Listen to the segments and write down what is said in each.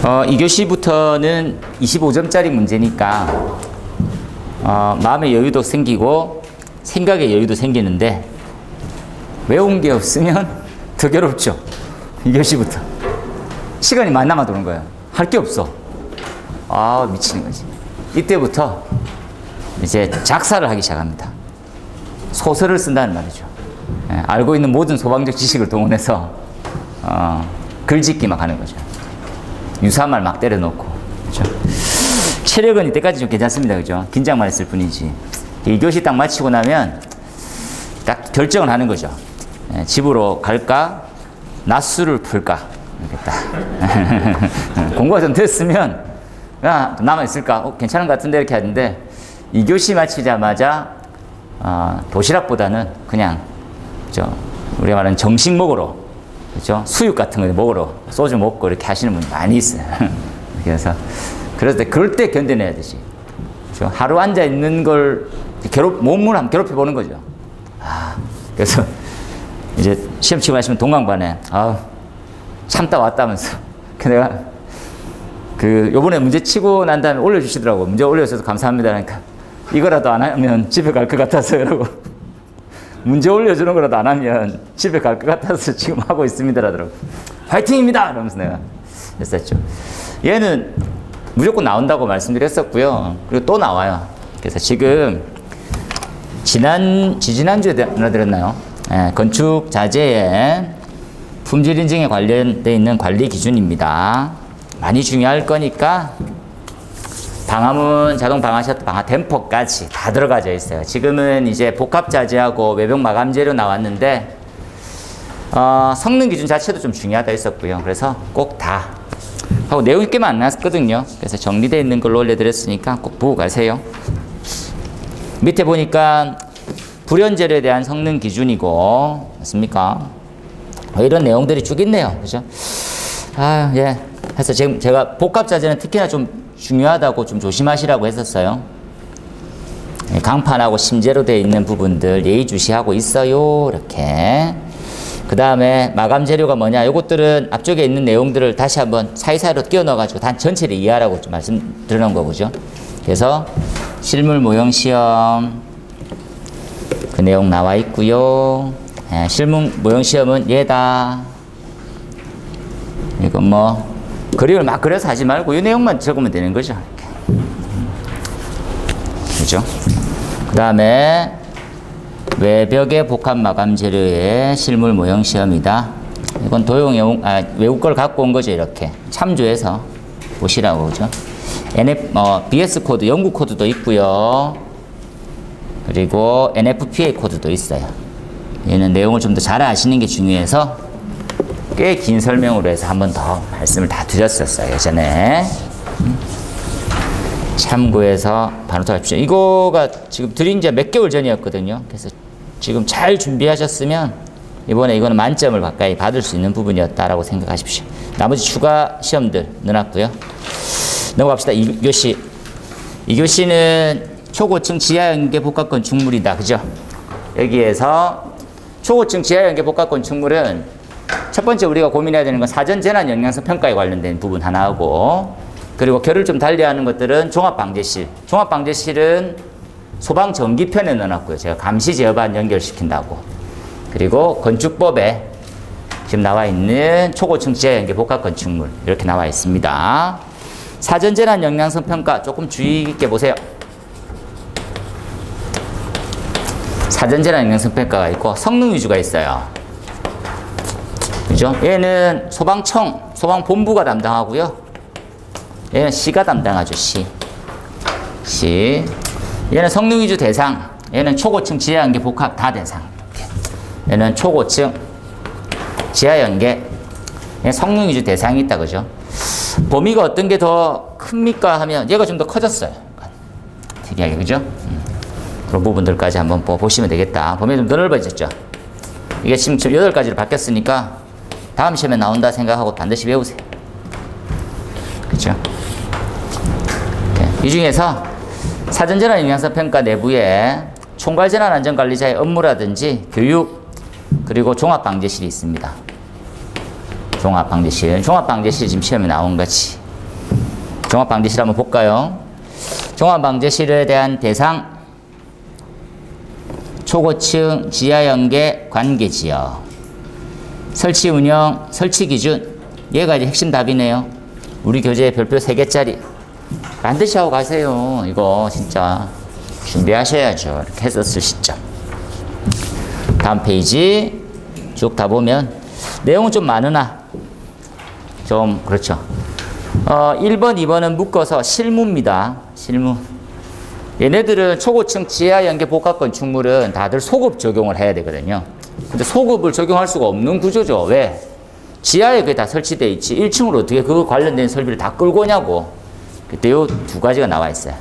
2교시부터는 25점짜리 문제니까 마음의 여유도 생기고 생각의 여유도 생기는데 외운 게 없으면 더 괴롭죠. 2교시부터 시간이 많이 남아도는 거예요. 할 게 없어. 미치는 거지. 이때부터 이제 작사를 하기 시작합니다. 소설을 쓴다는 말이죠. 알고 있는 모든 소방적 지식을 동원해서 글짓기 막 하는 거죠. 유사말 막 때려놓고. 그죠? 체력은 이때까지 좀 괜찮습니다. 그죠? 긴장만 했을 뿐이지. 2교시 딱 마치고 나면 딱 결정을 하는 거죠. 집으로 갈까? 낮술을 풀까? 이렇게 딱. 공부가 좀 됐으면 남아있을까? 괜찮은 것 같은데 이렇게 하는데 2교시 마치자마자 도시락보다는 그냥 우리가 말하는 정식 먹으러, 그렇죠? 수육 같은 거 먹으러 소주 먹고 이렇게 하시는 분이 많이 있어요. 그래서 그럴 때 견뎌내야 되지. 그렇죠? 하루 앉아 있는 걸 몸을 한번 괴롭혀 보는 거죠. 그래서 이제 시험 치고 하시면 동강반에 참다 왔다면서 내가 요번에 문제 치고 난 다음에 올려주시더라고. 문제 올려주셔서 감사합니다. 그러니까 이거라도 안 하면 집에 갈 것 같아서 이러고 문제 올려주는 거라도 안 하면 집에 갈 것 같아서 지금 하고 있습니다 라더라고. 화이팅입니다! 이러면서 내가 했었죠. 얘는 무조건 나온다고 말씀드렸었고요. 그리고 또 나와요. 그래서 지금 지지난주에 드렸나요? 건축 자재의 품질 인증에 관련되어 있는 관리 기준입니다. 많이 중요할 거니까 방화문, 자동 방화 셔터, 방화 댐퍼까지 다 들어가져 있어요. 지금은 이제 복합 자재하고 외벽 마감 재료 나왔는데 성능 기준 자체도 좀 중요하다 했었고요. 그래서 꼭 다 하고 내용이 꽤 많았거든요. 그래서 정리되어 있는 걸로 올려드렸으니까 꼭 보고 가세요. 밑에 보니까 불연 재료에 대한 성능 기준이고 맞습니까? 이런 내용들이 쭉 있네요. 그죠? 예. 그래서 지금 제가 복합 자재는 특히나 좀 중요하다고 좀 조심하시라고 했었어요. 강판하고 심재로 되어 있는 부분들 예의주시하고 있어요. 이렇게. 그 다음에 마감 재료가 뭐냐. 요것들은 앞쪽에 있는 내용들을 다시 한번 사이사이로 끼워 넣어가지고 단 전체를 이해하라고 좀 말씀드려놓은 거죠. 그래서 실물 모형 시험 그 내용 나와 있고요. 실물 모형 시험은 얘다. 이건 뭐 그림을 막 그려서 하지 말고 이 내용만 적으면 되는 거죠. 그죠? 그 다음에 외벽의 복합 마감 재료의 실물 모형 시험이다. 이건 도용 외국 걸 갖고 온 거죠. 이렇게 참조해서 보시라고. 그죠? BS 코드, 영국 코드도 있고요. 그리고 NFPA 코드도 있어요. 얘는 내용을 좀 더 잘 아시는 게 중요해서 꽤 긴 설명으로 해서 한 번 더 말씀을 다 드렸었어요. 예전에. 참고해서 반호타십시오. 이거가 지금 드린 지 몇 개월 전이었거든요. 그래서 지금 잘 준비하셨으면 이번에 이거는 만점을 가까이 받을 수 있는 부분이었다라고 생각하십시오. 나머지 추가 시험들 넣어놨고요. 넘어갑시다. 2교시. 2교시는 초고층 지하연계 복합 건축물이다. 그죠? 여기에서 초고층 지하연계 복합 건축물은 첫 번째 우리가 고민해야 되는 건 사전 재난 영향성 평가에 관련된 부분 하나하고, 그리고 결을 좀 달리하는 것들은 종합방제실. 종합방제실은 소방 전기편에 넣어놨고요. 제가 감시 제어반 연결시킨다고. 그리고 건축법에 지금 나와 있는 초고층 지하연계 복합 건축물 이렇게 나와 있습니다. 사전 재난 영향성 평가 조금 주의 깊게 보세요. 사전 재난 영향성 평가가 있고 성능 위주가 있어요. 그죠? 얘는 소방청, 소방본부가 담당하고요. 얘는 시가 담당하죠. 시. 얘는 성능 위주 대상. 얘는 초고층 지하연계 복합 다 대상. 이렇게. 얘는 초고층 지하연계. 얘는 성능 위주 대상이 있다. 그죠? 범위가 어떤 게 더 큽니까 하면 얘가 좀 더 커졌어요. 특이하게. 그죠? 그런 부분들까지 한번 보시면 되겠다. 범위가 좀 더 넓어졌죠? 이게 지금 8가지로 바뀌었으니까 다음 시험에 나온다 생각하고 반드시 외우세요. 그렇죠? 이 중에서 사전재난 영향성 평가 내부에 총괄재난안전관리자의 업무라든지 교육, 그리고 종합방제실이 있습니다. 종합방제실 지금 시험에 나온 거지. 종합방제실 한번 볼까요? 종합방제실에 대한 대상 초고층 지하연계 관계지역 설치 운영 설치 기준 얘가 이제 핵심 답이네요. 우리 교재에 별표 3개짜리 반드시 하고 가세요. 이거 진짜 준비하셔야죠. 이렇게 했었을 시점. 다음 페이지 쭉 다 보면 내용은 좀 많으나 좀 그렇죠. 1번, 2번은 묶어서 실무입니다. 실무. 얘네들은 초고층 지하연계 복합건축물은 다들 소급 적용을 해야 되거든요. 근데 소급을 적용할 수가 없는 구조죠. 왜? 지하에 그게 다 설치되어 있지 1층으로 어떻게 그 관련된 설비를 다 끌고 오냐고. 그때 요 두 가지가 나와 있어요.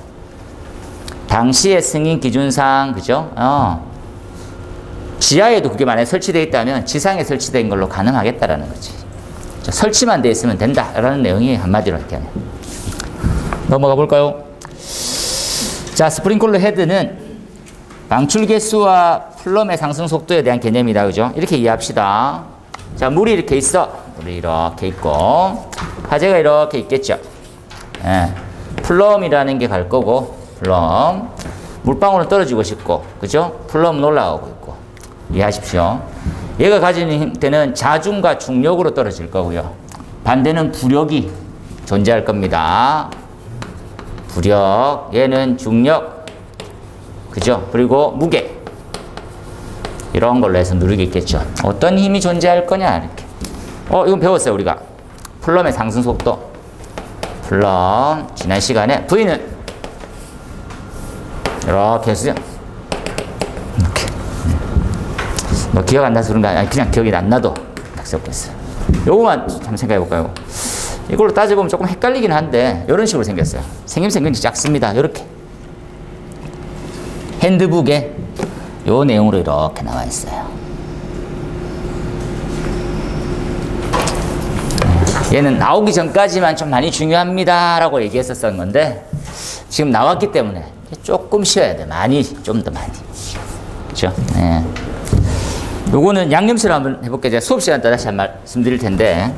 당시의 승인 기준상 그죠? 지하에도 그게 만약에 설치되어 있다면 지상에 설치된 걸로 가능하겠다라는 거지. 설치만 돼 있으면 된다라는 내용이 한마디로 이렇게 하네요. 넘어가 볼까요? 자, 스프링클러 헤드는 방출 개수와 플럼의 상승 속도에 대한 개념이다. 그죠? 이렇게 이해합시다. 자, 물이 이렇게 있어. 물이 이렇게 있고 화재가 이렇게 있겠죠. 예. 플럼이라는 게 갈 거고 플럼. 물방울은 떨어지고 싶고 그죠? 플럼은 올라가고 있고. 이해하십시오. 얘가 가지는 형태는 자중과 중력으로 떨어질 거고요. 반대는 부력이 존재할 겁니다. 부력, 얘는 중력, 그죠? 그리고 무게. 이런 걸로 해서 누르겠겠죠. 어떤 힘이 존재할 거냐, 이렇게. 이건 배웠어요, 우리가. 플럼의 상승 속도. 플럼, 지난 시간에 V는 이렇게 해서 이렇게. 뭐 기억 안 나서 그런 거 아니야. 그냥 기억이 안 나도 딱 적겠어요. 요거만 한번 생각해 볼까요? 이걸로 따져보면 조금 헷갈리긴 한데 이런 식으로 생겼어요. 생김새 굉장히 작습니다. 이렇게 핸드북에 요 내용으로 이렇게 나와 있어요. 얘는 나오기 전까지만 좀 많이 중요합니다 라고 얘기했었던 건데 지금 나왔기 때문에 조금 쉬어야 돼. 많이, 좀 더 많이. 그렇죠? 네. 요거는 양념체로 한번 해볼게요. 제가 수업 시간 때 다시 한번 말씀드릴 텐데.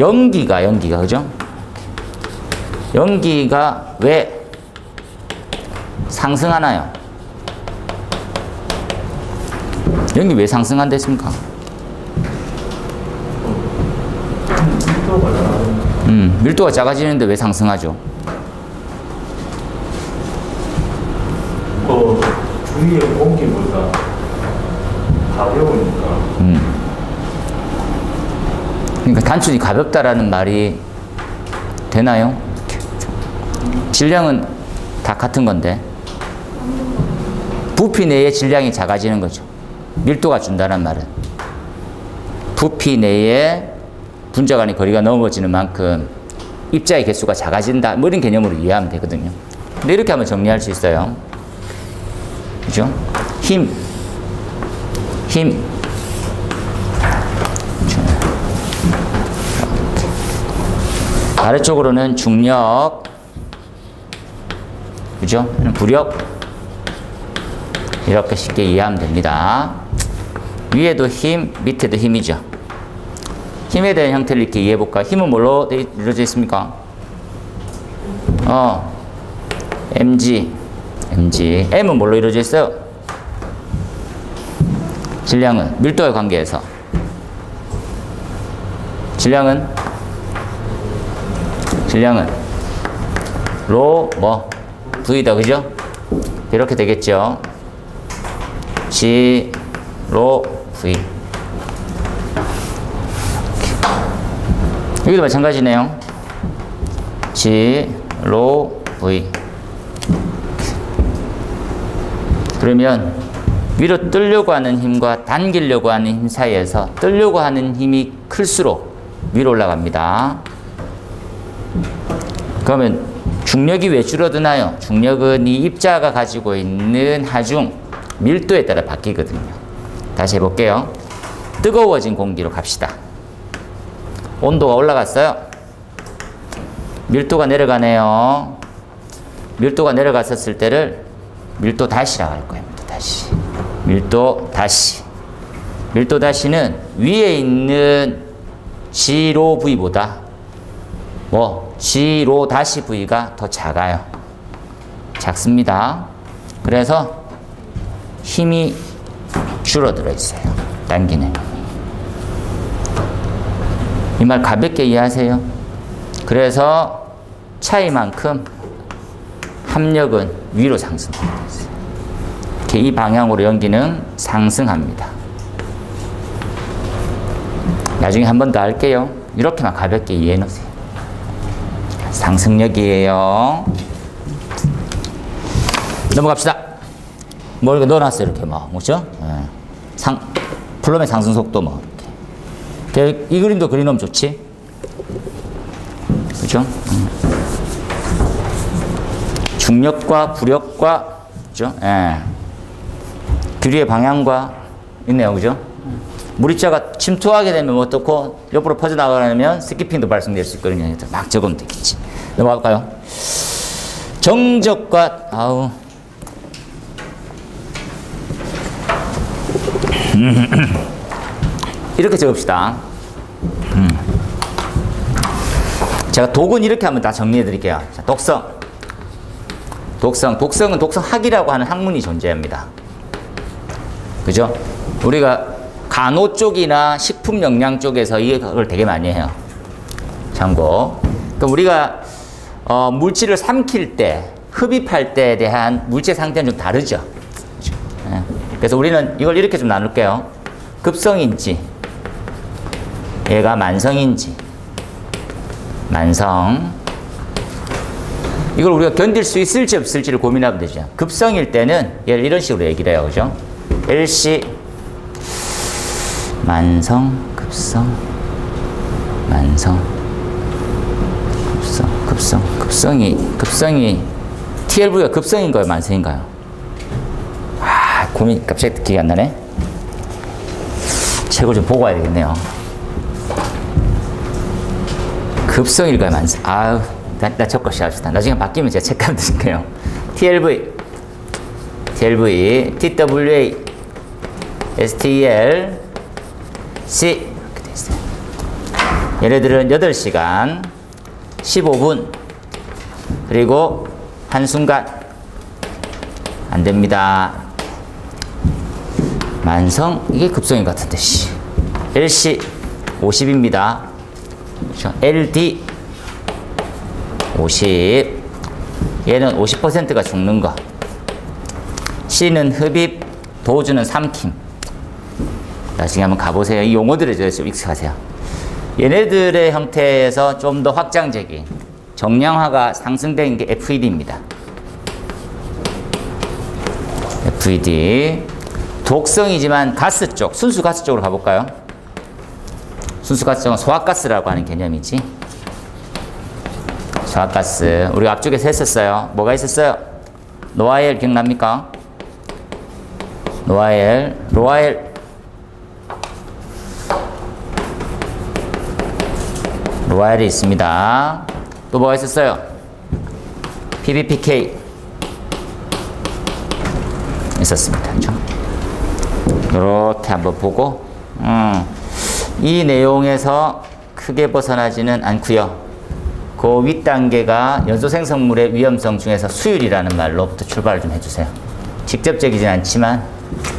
연기가, 그죠? 연기가 왜 상승하나요? 연기 왜 상승한댔습니까? 밀도가 작아지는데 왜 상승하죠? 주위의 공기보다 가벼우니까. 그러니까 단순히 가볍다라는 말이 되나요? 질량은 다 같은 건데 부피 내의 질량이 작아지는 거죠. 밀도가 준다는 말은 부피 내에 분자 간의 거리가 넓어지는 만큼 입자의 개수가 작아진다. 뭐 이런 개념으로 이해하면 되거든요. 근데 이렇게 하면 정리할 수 있어요. 그죠? 힘. 아래쪽으로는 중력. 그죠? 부력. 이렇게 쉽게 이해하면 됩니다. 위에도 힘, 밑에도 힘이죠. 힘에 대한 형태를 이렇게 이해해 볼까? 힘은 뭘로 이루어져 있습니까? mg. m은 뭘로 이루어져 있어요? 질량은 밀도의 관계에서. 질량은 로 V다. 그죠? 이렇게 되겠죠. G 로 V. 여기도 마찬가지네요. G 로 V. 그러면 위로 뜨려고 하는 힘과 당기려고 하는 힘 사이에서 뜨려고 하는 힘이 클수록 위로 올라갑니다. 그러면 중력이 왜 줄어드나요? 중력은 이 입자가 가지고 있는 하중 밀도에 따라 바뀌거든요. 다시 해볼게요. 뜨거워진 공기로 갑시다. 온도가 올라갔어요. 밀도가 내려가네요. 밀도가 내려갔었을 때를 밀도 다시라고 할 거예요. 밀도 다시. 밀도 다시는 위에 있는 G로 V보다 G로 다시 V가 더 작아요. 작습니다. 그래서 힘이 줄어들어 있어요. 당기는. 이 말 가볍게 이해하세요. 그래서 차이만큼 합력은 위로 상승합니다. 이렇게 이 방향으로 연기는 상승합니다. 나중에 한 번 더 할게요. 이렇게만 가볍게 이해해 놓으세요. 상승력이에요. 넘어갑시다. 뭐 이렇게 넣어놨어요. 이렇게 그죠? 플럼의 상승 속도 이렇게. 이 그림도 그려놓으면 좋지. 그죠? 중력과 부력과, 그죠? 규리의 방향과 있네요. 그죠? 물입자가 침투하게 되면 어떻고, 옆으로 퍼져나가려면 스키핑도 발생될 수 있거든요. 막 적으면 되겠지. 넘어갈까요? 정적과, 이렇게 적읍시다. 제가 독은 이렇게 한번 다 정리해 드릴게요. 자, 독성은 독성학이라고 하는 학문이 존재합니다. 그죠? 우리가 간호 쪽이나 식품 영양 쪽에서 이걸 되게 많이 해요. 참고. 그러니까 우리가 물질을 삼킬 때, 흡입할 때에 대한 물질 상태는 좀 다르죠. 그죠? 그래서 우리는 이걸 이렇게 좀 나눌게요. 급성인지, 얘가 만성인지, 만성. 이걸 우리가 견딜 수 있을지 없을지를 고민하면 되죠. 급성일 때는 얘를 이런 식으로 얘기를 해요. 그죠? 일시, 만성, 급성, 만성, 급성이, TLV가 급성인가요? 만성인가요? 고민, 갑자기 기억이 안 나네? 책을 좀 보고 와야 되겠네요. 급성일까요? 만성? 나 적고 시작합시다. 나중에 바뀌면 제가 체크하면 드릴게요. TLV, TWA, STEL, C. 이렇게 돼 있어요. 얘네들은 8시간, 15분, 그리고 한순간. 안 됩니다. 만성, 이게 급성인 것 같은데, LC, 50입니다. LD, 50. 얘는 50%가 죽는 거. C는 흡입, 도주는 삼킴. 나중에 한번 가보세요. 이 용어들에 대해서 좀 익숙하세요. 얘네들의 형태에서 좀 더 확장적인 정량화가 상승된 게 FED입니다. FED. 독성이지만 가스 쪽, 순수 가스 쪽으로 가볼까요? 순수 가스 쪽은 소화가스라고 하는 개념이지. 소화가스. 우리가 앞쪽에서 했었어요. 뭐가 있었어요? 노아엘 기억납니까? 로아엘이 있습니다. 또 뭐가 있었어요? PBPK 있었습니다. 그렇죠? 이렇게 한번 보고 이 내용에서 크게 벗어나지는 않고요. 그 윗단계가 연소생성물의 위험성 중에서 수율이라는 말로부터 출발을 좀 해주세요. 직접적이진 않지만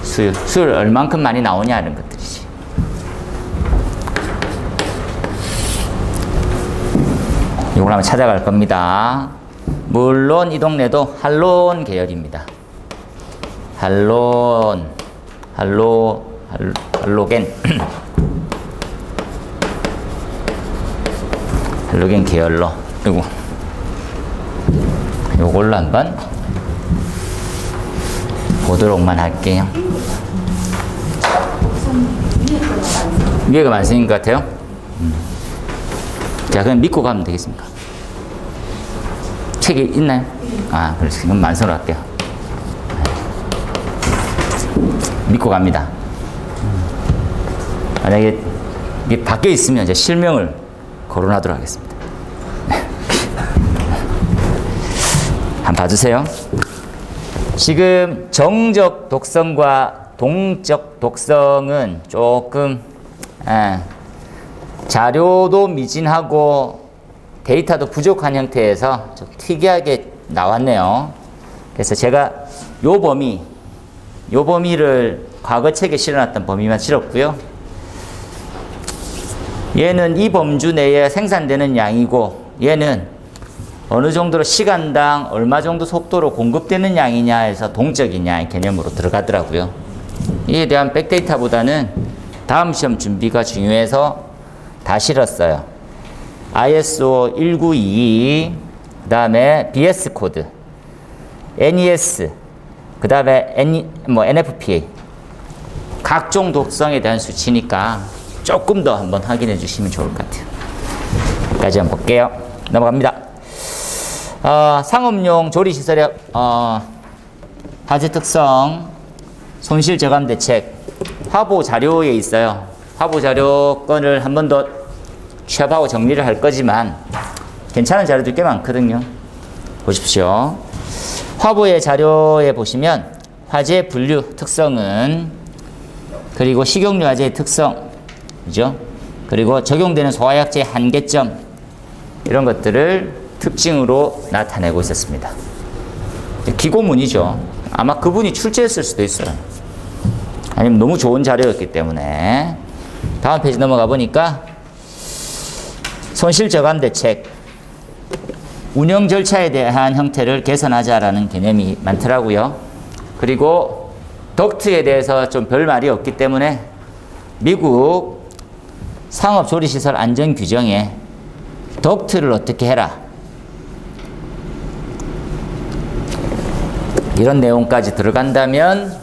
수율 얼만큼 많이 나오냐 이런 것들이지. 이걸 한번 찾아갈 겁니다. 물론 이 동네도 할론 계열입니다. 할로겐 할로겐 계열로. 그리고 요걸로 한번 보도록만 할게요. 위에가 만성인 것 같아요. 자, 그럼 믿고 가면 되겠습니까? 책이 있나요? 그래서 그럼 만성으로 할게요. 믿고 갑니다. 만약에 이게 밖에 있으면 이제 실명을 거론하도록 하겠습니다. 한번 봐주세요. 지금 정적 독성과 동적 독성은 조금 자료도 미진하고 데이터도 부족한 형태에서 좀 특이하게 나왔네요. 그래서 제가 요 범위를 과거책에 실어놨던 범위만 실었고요. 얘는 이 범주 내에 생산되는 양이고 얘는 어느 정도로 시간당 얼마 정도 속도로 공급되는 양이냐 해서 동적이냐 개념으로 들어가더라고요. 이에 대한 백데이터보다는 다음 시험 준비가 중요해서 다 실었어요. ISO 1922, 그 다음에 BS 코드, NES, 그 다음에 NFPA. 각종 독성에 대한 수치니까 조금 더 한번 확인해 주시면 좋을 것 같아요. 여기까지 한번 볼게요. 넘어갑니다. 상업용 조리시설의 화재 특성, 손실 저감 대책, 화보 자료에 있어요. 화보 자료 건을 한 번 더 취합하고 정리를 할 거지만 괜찮은 자료도 꽤 많거든요. 보십시오. 화보의 자료에 보시면 화재 분류 특성은, 그리고 식용유 화재의 특성, 그죠? 그리고 적용되는 소화약제의 한계점, 이런 것들을 특징으로 나타내고 있었습니다. 기고문이죠. 아마 그분이 출제했을 수도 있어요. 아니면 너무 좋은 자료였기 때문에. 다음 페이지 넘어가 보니까 손실 저감 대책, 운영 절차에 대한 형태를 개선하자라는 개념이 많더라고요. 그리고 덕트에 대해서 좀 별 말이 없기 때문에 미국 상업조리시설 안전규정에 덕트를 어떻게 해라, 이런 내용까지 들어간다면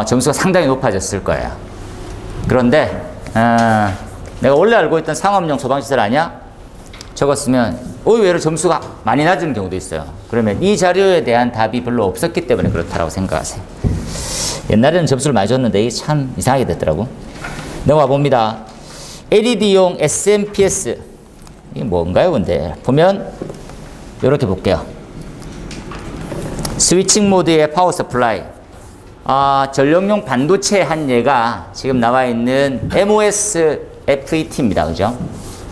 점수가 상당히 높아졌을 거예요. 그런데 내가 원래 알고 있던 상업용 소방시설 아니야? 적었으면 의외로 점수가 많이 낮은 경우도 있어요. 그러면 이 자료에 대한 답이 별로 없었기 때문에 그렇다고 생각하세요. 옛날에는 점수를 많이 줬는데 이게 참 이상하게 됐더라고. 넘어가 봅니다. LED용 SMPS, 이게 뭔가요 근데? 보면 이렇게 볼게요. 스위칭 모드의 파워 서플라이, 전력용 반도체 한 예가 지금 나와 있는 MOSFET입니다. 그죠?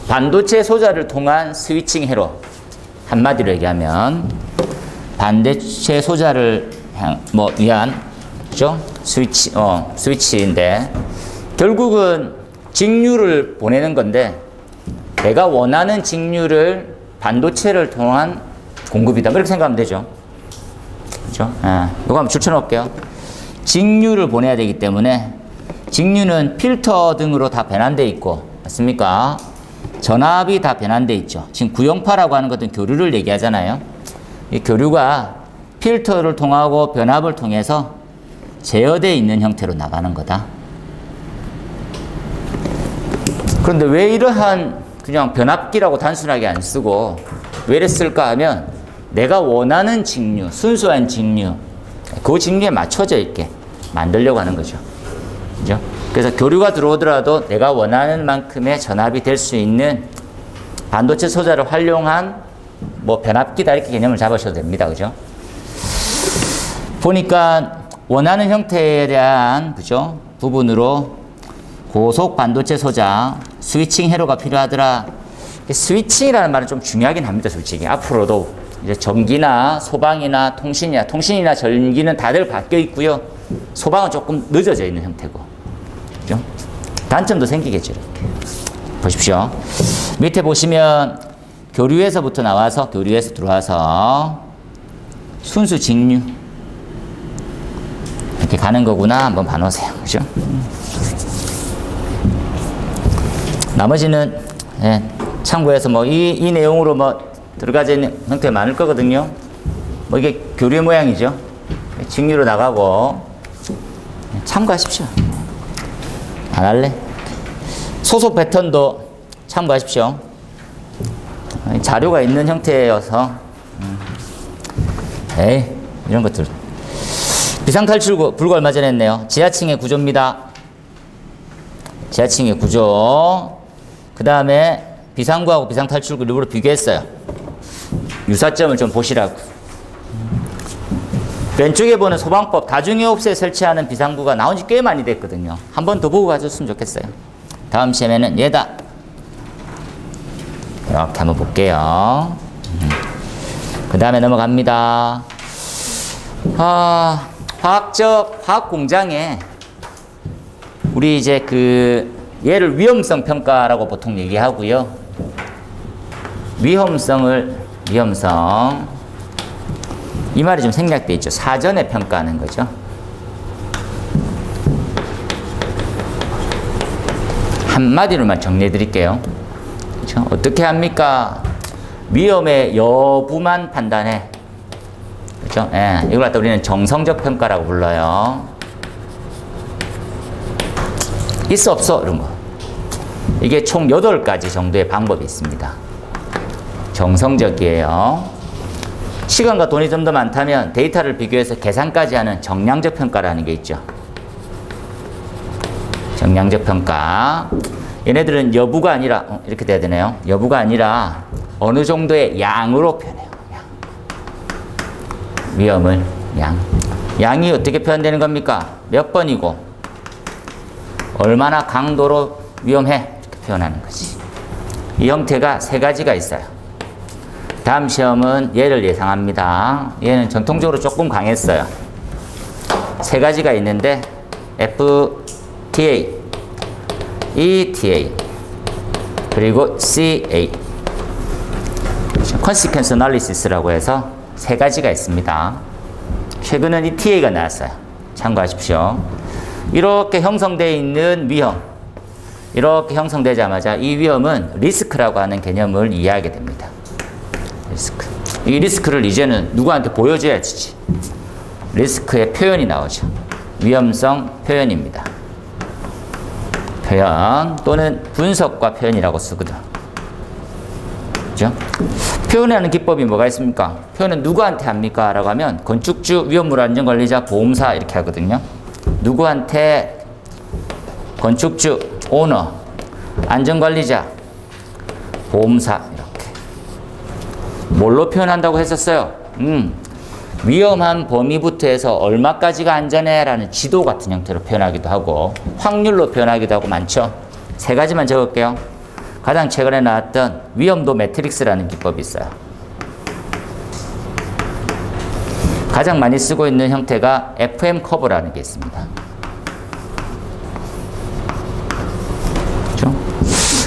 반도체 소자를 통한 스위칭 회로, 한마디로 얘기하면 반도체 소자를 위한, 그죠? 스위치인데 결국은 직류를 보내는 건데 내가 원하는 직류를 반도체를 통한 공급이다, 이렇게 생각하면 되죠. 그죠? 이거 한번 줄쳐놓을게요. 직류를 보내야 되기 때문에 직류는 필터 등으로 다 변환되어 있고, 맞습니까? 전압이 다 변환되어 있죠. 지금 구형파라고 하는 것은 교류를 얘기하잖아요. 이 교류가 필터를 통하고 변압을 통해서 제어되어 있는 형태로 나가는 거다. 그런데 왜 이러한 그냥 변압기라고 단순하게 안 쓰고 왜 이랬을까 하면 내가 원하는 직류, 순수한 직류, 그 직류에 맞춰져 있게 만들려고 하는 거죠. 그죠? 그래서 교류가 들어오더라도 내가 원하는 만큼의 전압이 될 수 있는 반도체 소자를 활용한 변압기다, 이렇게 개념을 잡으셔도 됩니다. 그죠? 보니까 원하는 형태에 대한, 그죠? 부분으로 고속 반도체 소자, 스위칭 회로가 필요하더라. 스위칭이라는 말은 좀 중요하긴 합니다. 솔직히 앞으로도 이제 전기나 소방이나 통신이나 전기는 다들 바뀌어 있고요. 소방은 조금 늦어져 있는 형태고, 그죠? 단점도 생기겠죠. 이렇게 보십시오. 밑에 보시면 교류에서부터 나와서, 교류에서 들어와서 순수 직류 이렇게 가는 거구나, 한번 봐놓으세요. 그죠? 나머지는 참고해서 이 내용으로 들어가져 있는 형태 많을 거거든요. 이게 교류의 모양이죠. 직류로 나가고 참고하십시오. 안 할래? 소속 패턴도 참고하십시오. 자료가 있는 형태여서 이런 것들. 비상탈출 불과 얼마 전에 했네요. 지하층의 구조입니다. 지하층의 구조. 그 다음에 비상구하고 비상탈출구 일부러 비교했어요. 유사점을 좀 보시라고. 왼쪽에 보는 소방법 다중이옵소에 설치하는 비상구가 나온 지 꽤 많이 됐거든요. 한 번 더 보고 가줬으면 좋겠어요. 다음 시험에는 얘다. 이렇게 한번 볼게요. 그 다음에 넘어갑니다. 화학 공장에 우리 이제 얘를 위험성 평가라고 보통 얘기하고요. 위험성 이 말이 좀 생략돼 있죠. 사전에 평가하는 거죠. 한마디로만 정리해 드릴게요. 그렇죠? 어떻게 합니까? 위험의 여부만 판단해. 그렇죠? 예, 이걸 갖다 우리는 정성적 평가라고 불러요. 있어 없어 이런 거. 이게 총 8가지 정도의 방법이 있습니다. 정성적이에요. 시간과 돈이 좀 더 많다면 데이터를 비교해서 계산까지 하는 정량적 평가라는 게 있죠. 정량적 평가. 얘네들은 여부가 아니라 이렇게 돼야 되네요. 여부가 아니라 어느 정도의 양으로 표현해요. 위험을 양이 어떻게 표현되는 겁니까? 몇 번이고 얼마나 강도로 위험해 이렇게 표현하는 거지. 이 형태가 3가지가 있어요. 다음 시험은 얘를 예상합니다. 얘는 전통적으로 조금 강했어요. 3가지가 있는데 FTA, ETA, 그리고 CA Consequence Analysis라고 해서 3가지가 있습니다. 최근은 ETA가 나왔어요. 참고하십시오. 이렇게 형성되어 있는 위험, 이렇게 형성되자마자 이 위험은 리스크라고 하는 개념을 이해하게 됩니다. 리스크. 이 리스크를 이제는 누구한테 보여줘야지. 리스크의 표현이 나오죠. 위험성 표현입니다. 표현 또는 분석과 표현이라고 쓰거든. 그죠? 표현하는 기법이 뭐가 있습니까? 표현은 누구한테 합니까? 라고 하면 건축주, 위험물 안전관리자, 보험사 이렇게 하거든요. 누구한테? 건축주, 오너, 안전관리자, 보험사 이렇게. 뭘로 표현한다고 했었어요? 위험한 범위부터 해서 얼마까지가 안전해 라는 지도 같은 형태로 표현하기도 하고 확률로 표현하기도 하고 많죠. 3가지만 적을게요. 가장 최근에 나왔던 위험도 매트릭스라는 기법이 있어요. 가장 많이 쓰고 있는 형태가 FM 커브라는 게 있습니다. 그렇죠?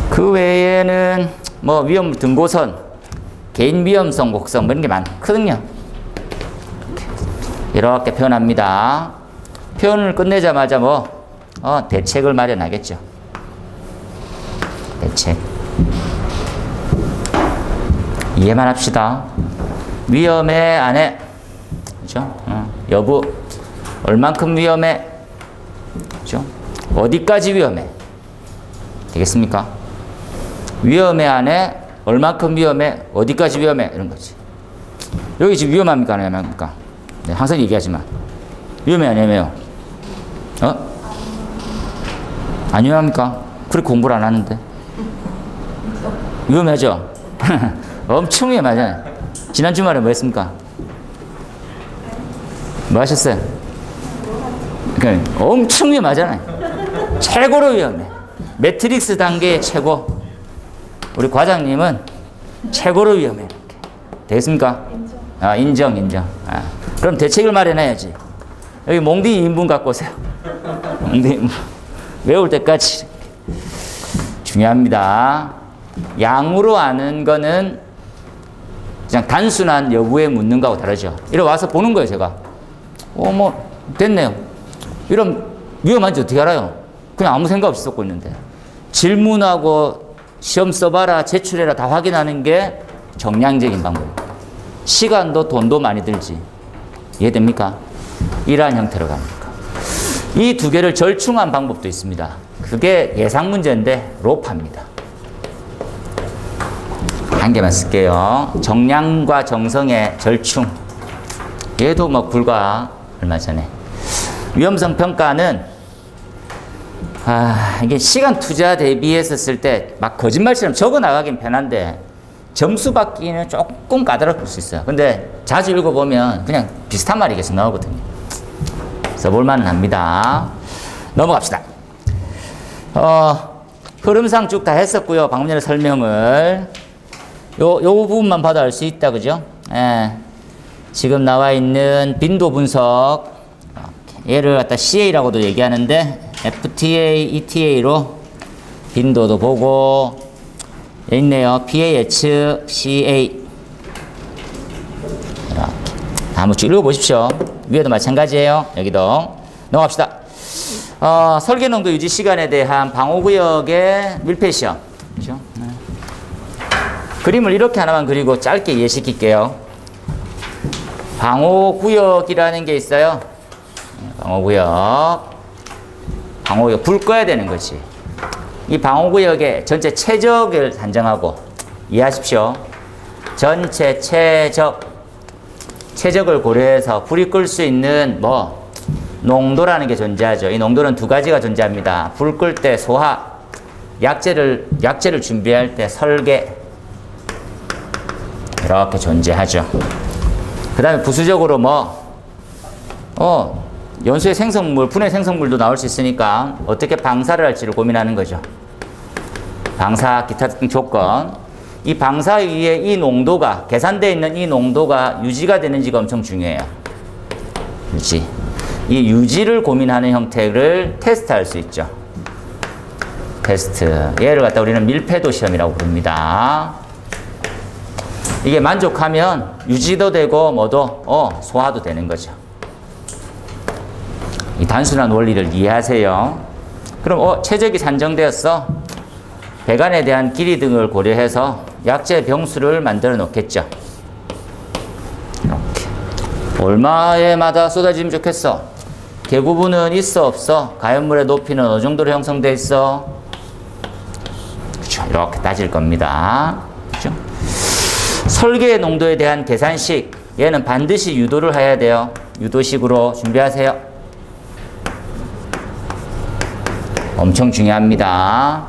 그 외에는 뭐 위험 등고선, 개인 위험성, 곡성 이런 게 많거든요. 이렇게 표현합니다. 표현을 끝내자마자 대책을 마련하겠죠. 대책. 이해만 합시다. 위험해, 안 해? 그죠? 여부, 얼만큼 위험해? 그죠? 어디까지 위험해? 되겠습니까? 위험해, 안 해? 얼만큼 위험해? 어디까지 위험해? 이런 거지. 여기 지금 위험합니까? 안 위험합니까? 네, 항상 얘기하지만. 위험해, 안 위험해요? 안 위험합니까? 그래 공부를 안 하는데. 위험하죠? 엄청 위험하잖아요. 지난 주말에 뭐 했습니까? 뭐 하셨어요? 그러니까 엄청 위험하잖아요. 최고로 위험해. 매트릭스 단계의 최고. 우리 과장님은 최고로 위험해. 되겠습니까? 인정. 인정. 그럼 대책을 마련해야지. 여기 몽디 2인분 갖고 오세요. 몽디 2인분. 외울 때까지. 중요합니다. 양으로 아는 거는 그냥 단순한 여부에 묻는 거하고 다르죠. 이래 와서 보는 거예요, 제가. 됐네요. 이런 위험한지 어떻게 알아요? 그냥 아무 생각 없이 썼고 있는데. 질문하고 시험 써봐라, 제출해라 다 확인하는 게 정량적인 방법입니다. 시간도 돈도 많이 들지. 이해됩니까? 이러한 형태로 갑니까? 이 2개를 절충한 방법도 있습니다. 그게 예상 문제인데 로파입니다. 한 개만 쓸게요. 정량과 정성의 절충. 얘도 불과 얼마 전에. 위험성 평가는 이게 시간 투자 대비해서 쓸 때 막 거짓말처럼 적어 나가긴 편한데 점수 받기는 조금 까다로울 수 있어요. 근데 자주 읽어보면 그냥 비슷한 말이 계속 나오거든요. 써볼만 합니다. 넘어갑시다. 흐름상 쭉 다 했었고요. 방금 전에 설명을. 요 부분만 봐도 알 수 있다. 그죠? 예. 지금 나와 있는 빈도 분석. 얘를 갖다 CA라고도 얘기하는데, FTA, ETA로 빈도도 보고, 여기 있네요. PAH, CA. 이렇게. 한번 쭉 읽어보십시오. 위에도 마찬가지예요. 여기도. 넘어갑시다. 설계 농도 유지 시간에 대한 방호구역의 밀폐 시험. 그죠? 네. 그림을 이렇게 하나만 그리고 짧게 이해시킬게요. 방호구역이라는 게 있어요. 방호구역. 불 꺼야 되는 거지. 이 방호구역의 전체 최적을 산정하고, 이해하십시오. 전체 최적을 고려해서 불이 끌 수 있는 농도라는 게 존재하죠. 이 농도는 두 가지가 존재합니다. 불 끌 때 소화, 약재를 준비할 때 설계, 이렇게 존재하죠. 그 다음에 부수적으로 연소의 생성물, 분해 생성물도 나올 수 있으니까 어떻게 방사를 할지를 고민하는 거죠. 방사, 기타 등 조건. 이 방사 위에 이 농도가, 계산되어 있는 이 농도가 유지가 되는지가 엄청 중요해요. 유지. 이 유지를 고민하는 형태를 테스트할 수 있죠. 테스트. 얘를 갖다 우리는 밀폐도 시험이라고 부릅니다. 이게 만족하면 유지도 되고 소화도 되는 거죠. 이 단순한 원리를 이해하세요. 그럼 최적이 산정되었어. 배관에 대한 길이 등을 고려해서 약재 병수를 만들어 놓겠죠. 이렇게. 얼마에마다 쏟아지면 좋겠어? 개구분은 있어 없어? 가연물의 높이는 어느 정도로 형성돼 있어? 그렇죠. 이렇게 따질 겁니다. 그렇죠? 설계 농도에 대한 계산식. 얘는 반드시 유도를 해야 돼요. 유도식으로 준비하세요. 엄청 중요합니다.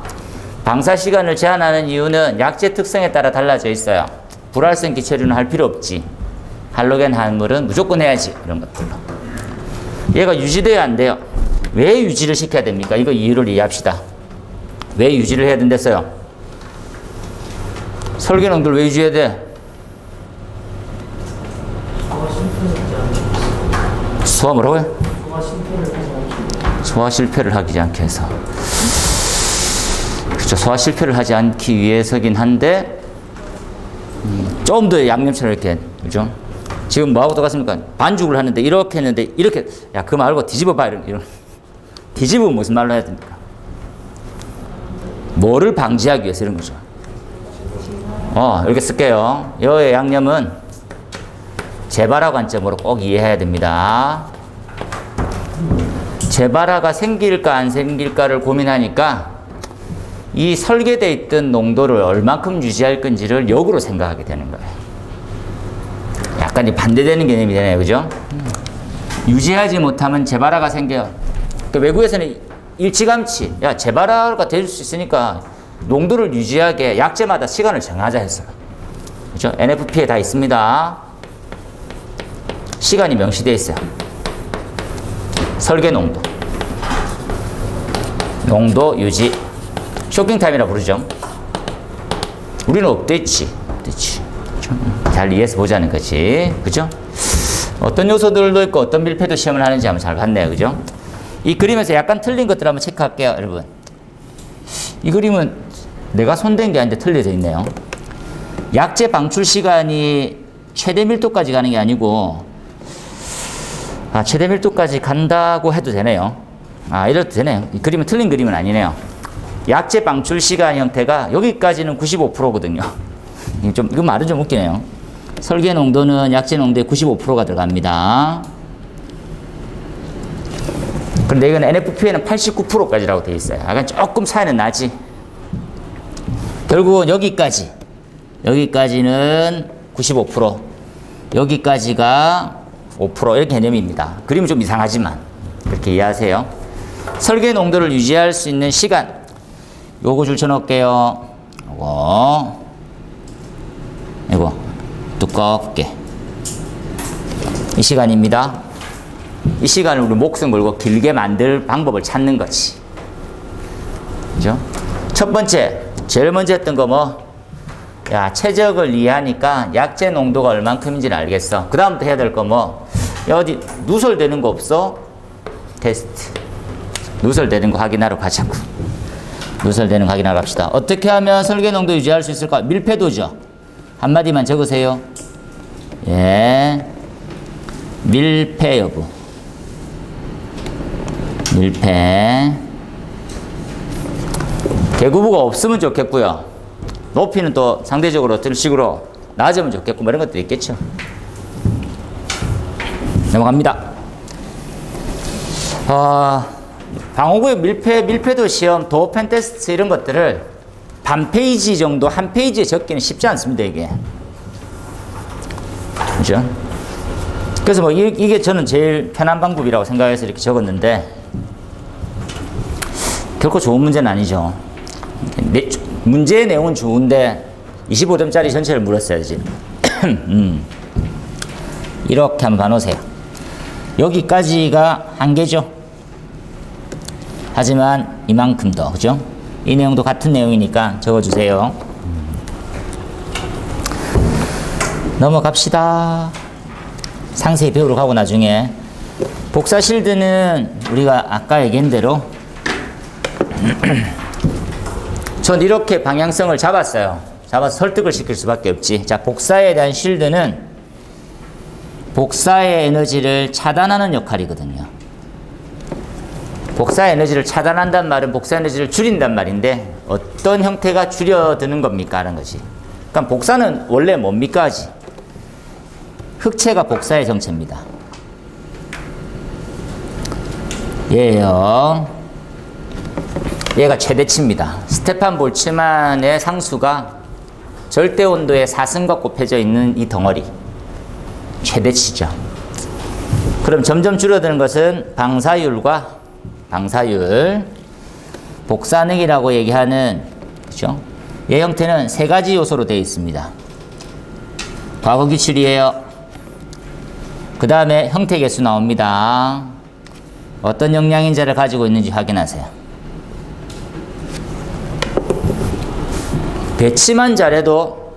방사 시간을 제한하는 이유는 약재 특성에 따라 달라져 있어요. 불활성 기체류는 할 필요 없지. 할로겐 한물은 무조건 해야지. 이런 것들로. 얘가 유지돼야 안 돼요. 왜 유지를 시켜야 됩니까? 이거 이유를 이해합시다. 왜 유지를 해야 된댔어요? 설계 농도를 왜 유지해야 돼? 소화 뭐라고요? 소화 실패를 하지 않게 해서. 그렇죠. 소화 실패를 하지 않기 위해서긴 한데, 좀 더 양념처럼 이렇게, 그죠? 지금 뭐하고 똑같습니까? 반죽을 하는데, 이렇게 했는데, 이렇게, 야, 그거 말고 뒤집어 봐. 이런. 뒤집으면 무슨 말로 해야 됩니까? 뭐를 방지하기 위해서 이런 거죠. 이렇게 쓸게요. 여의 양념은 재발화 관점으로 꼭 이해해야 됩니다. 재발화가 생길까 안 생길까를 고민하니까 이 설계되어 있던 농도를 얼만큼 유지할 건지를 역으로 생각하게 되는 거예요. 약간 반대되는 개념이 되네요. 그죠? 유지하지 못하면 재발화가 생겨요. 그러니까 외국에서는 일찌감치 재발화가 될 수 있으니까 농도를 유지하게 약재마다 시간을 정하자 했어요. 그죠? NFP에 다 있습니다. 시간이 명시되어 있어요. 설계 농도. 농도 유지. 쇼킹타임이라고 부르죠. 우리는 업됐지. 잘 이해해서 보자는 거지. 그죠? 어떤 요소들도 있고 어떤 밀폐도 시험을 하는지 한번 잘 봤네요. 그죠? 이 그림에서 약간 틀린 것들 한번 체크할게요. 여러분. 이 그림은 내가 손댄 게 아닌데 틀려져 있네요. 약재 방출 시간이 최대 밀도까지 가는 게 아니고 최대 밀도까지 간다고 해도 되네요. 이래도 되네요. 이 그림은 틀린 그림은 아니네요. 약재 방출 시간 형태가 여기까지는 95%거든요. 이거 말은 좀 웃기네요. 설계 농도는 약재 농도의 95%가 들어갑니다. 그런데 이건 NFP에는 89%까지라고 되어 있어요. 약간 조금 차이는 나지. 결국은 여기까지는 95%, 여기까지가 5% 이렇게 개념입니다. 그림은 좀 이상하지만 그렇게 이해하세요. 설계 농도를 유지할 수 있는 시간 요거 줄쳐놓을게요. 요거 이거 두껍게. 이 시간입니다. 이 시간을 우리 목숨 걸고 길게 만들 방법을 찾는 거지. 그죠? 첫 번째, 제일 먼저 했던 거 뭐? 야, 최적을 이해하니까 약재 농도가 얼만큼인지는 알겠어. 그 다음부터 해야 될 거 뭐? 야, 어디 누설되는 거 없어? 테스트. 누설되는 거 확인하러 가자고. 누설되는 거 확인하러 갑시다. 어떻게 하면 설계 농도 유지할 수 있을까? 밀폐도죠. 한마디만 적으세요. 예. 밀폐 여부. 밀폐. 개구부가 없으면 좋겠고요. 높이는 또 상대적으로 어떤 식으로 낮으면 좋겠고 뭐 이런 것들이 있겠죠. 넘어갑니다. 방어구의 밀폐도 시험, 도어펜 테스트 이런 것들을 반 페이지 정도, 한 페이지에 적기는 쉽지 않습니다, 이게. 그죠? 그래서 뭐 이게 저는 제일 편한 방법이라고 생각해서 이렇게 적었는데 결코 좋은 문제는 아니죠. 문제의 내용은 좋은데 25점짜리 전체를 물었어야지. 이렇게 한번 봐놓으세요. 여기까지가 한계죠. 하지만 이만큼 더, 그죠? 이 내용도 같은 내용이니까 적어주세요. 넘어갑시다. 상세히 배우러 가고 나중에 복사 실드는 우리가 아까 얘기한 대로 전 이렇게 방향성을 잡았어요. 잡아서 설득을 시킬 수밖에 없지. 자, 복사에 대한 실드는 복사의 에너지를 차단하는 역할이거든요. 복사의 에너지를 차단한단 말은 복사 에너지를 줄인단 말인데 어떤 형태가 줄여드는 겁니까? 하는 거지. 그러니까 복사는 원래 뭡니까? 하지. 흑체가 복사의 정체입니다. 얘요. 얘가 최대치입니다. 스테판 볼츠만의 상수가 절대 온도의 4승과 곱해져 있는 이 덩어리. 최대치죠. 그럼 점점 줄어드는 것은 방사율과 방사율, 복사능이라고 얘기하는, 그죠? 얘 형태는 세 가지 요소로 되어 있습니다. 과거 기출이에요. 그 다음에 형태 개수 나옵니다. 어떤 영양인자를 가지고 있는지 확인하세요. 배치만 잘해도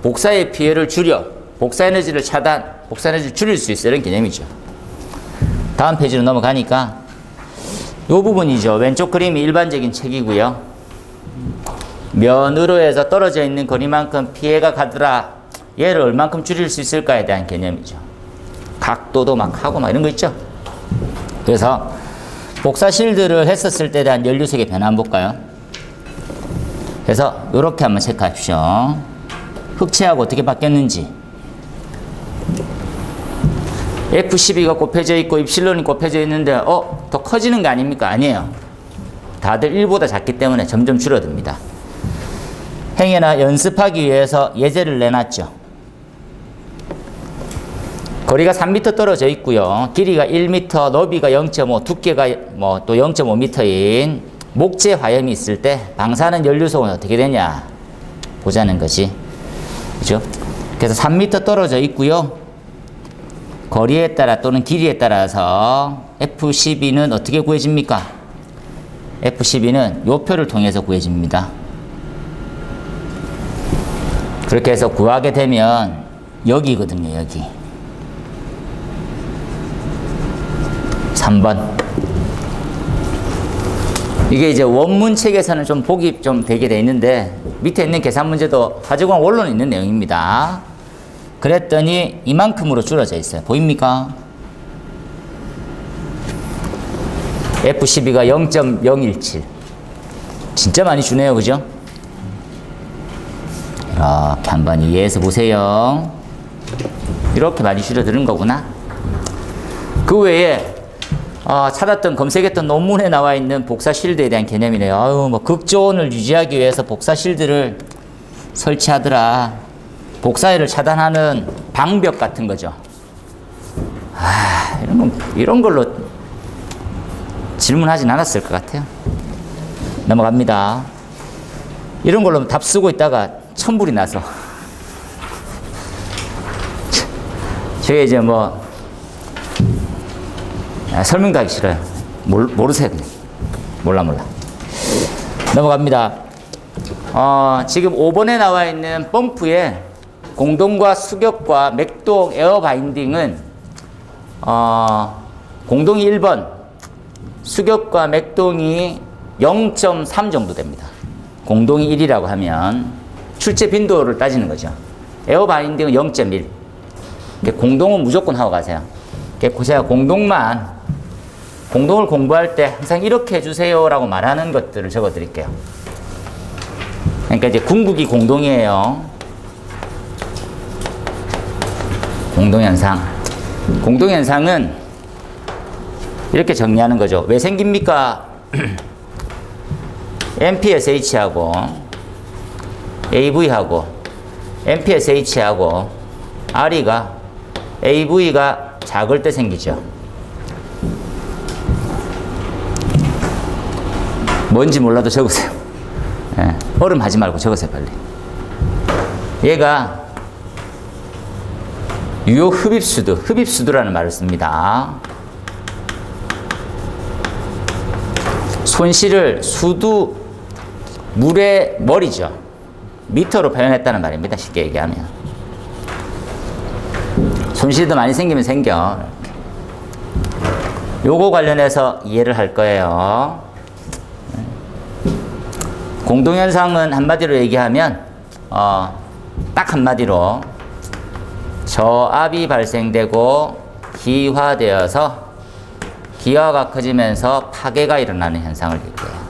복사의 피해를 줄여, 복사 에너지를 차단, 복사 에너지를 줄일 수 있어. 이런 개념이죠. 다음 페이지로 넘어가니까 이 부분이죠. 왼쪽 그림이 일반적인 책이고요. 면으로 해서 떨어져 있는 거리만큼 피해가 가더라. 얘를 얼만큼 줄일 수 있을까에 대한 개념이죠. 각도도 막 하고 막 이런 거 있죠. 그래서 복사 실드를 했었을 때에 대한 연료색의 변화 한번 볼까요? 그래서 이렇게 한번 체크하십시오. 흑체하고 어떻게 바뀌었는지. F12가 곱해져 있고 입실론이 곱해져 있는데 더 커지는 거 아닙니까? 아니에요. 다들 1보다 작기 때문에 점점 줄어듭니다. 행여나 연습하기 위해서 예제를 내놨죠. 거리가 3m 떨어져 있고요. 길이가 1m, 너비가 0.5, 두께가 또 0.5m인 목재 화염이 있을 때 방사능 연료속은 어떻게 되냐 보자는 거지. 그죠? 그래서 3m 떨어져 있고요. 거리에 따라 또는 길이에 따라서 F12는 어떻게 구해집니까? F12는 요 표를 통해서 구해집니다. 그렇게 해서 구하게 되면 여기거든요. 여기 3번. 이게 이제 원문책에서는 좀 보기 좀 되게 돼 있는데 밑에 있는 계산 문제도 화재공학 원론에 있는 내용입니다. 그랬더니 이만큼으로 줄어져 있어요. 보입니까? F12가 0.017. 진짜 많이 주네요. 그죠? 이렇게 한번 이해해서 보세요. 이렇게 많이 줄어드는 거구나. 그 외에 찾았던 검색했던 논문에 나와 있는 복사 실드에 대한 개념이네요. 뭐 극조온을 유지하기 위해서 복사 실드를 설치하더라. 복사열을 차단하는 방벽 같은 거죠. 이런 걸로 질문하진 않았을 것 같아요. 넘어갑니다. 이런 걸로 답 쓰고 있다가 천불이 나서 저게 이제 뭐 설명도 하기 싫어요. 모르세요. 그냥. 몰라. 넘어갑니다. 지금 5번에 나와 있는 펌프의 공동과 수격과 맥동 에어 바인딩은 공동이 1번, 수격과 맥동이 0.3 정도 됩니다. 공동이 1이라고 하면 출제 빈도를 따지는 거죠. 에어 바인딩은 0.1. 공동은 무조건 하고 가세요. 제가 공동을 공부할 때 항상 이렇게 해주세요 라고 말하는 것들을 적어 드릴게요. 그러니까 이제 궁극이 공동이에요. 공동현상. 공동현상은 이렇게 정리하는 거죠. 왜 생깁니까? MPSH하고 AV하고 MPSH하고 AV가 작을 때 생기죠. 뭔지 몰라도 적으세요. 예, 얼음하지 말고 적으세요, 빨리. 얘가 유효 흡입수두라는 말을 씁니다. 손실을 물의 머리죠. 미터로 표현했다는 말입니다. 쉽게 얘기하면. 손실도 많이 생기면 생겨. 요거 관련해서 이해를 할 거예요. 공동현상은 한마디로 얘기하면 딱 한마디로 저압이 발생되고 기화되어서 기화가 커지면서 파괴가 일어나는 현상을 얘기해요.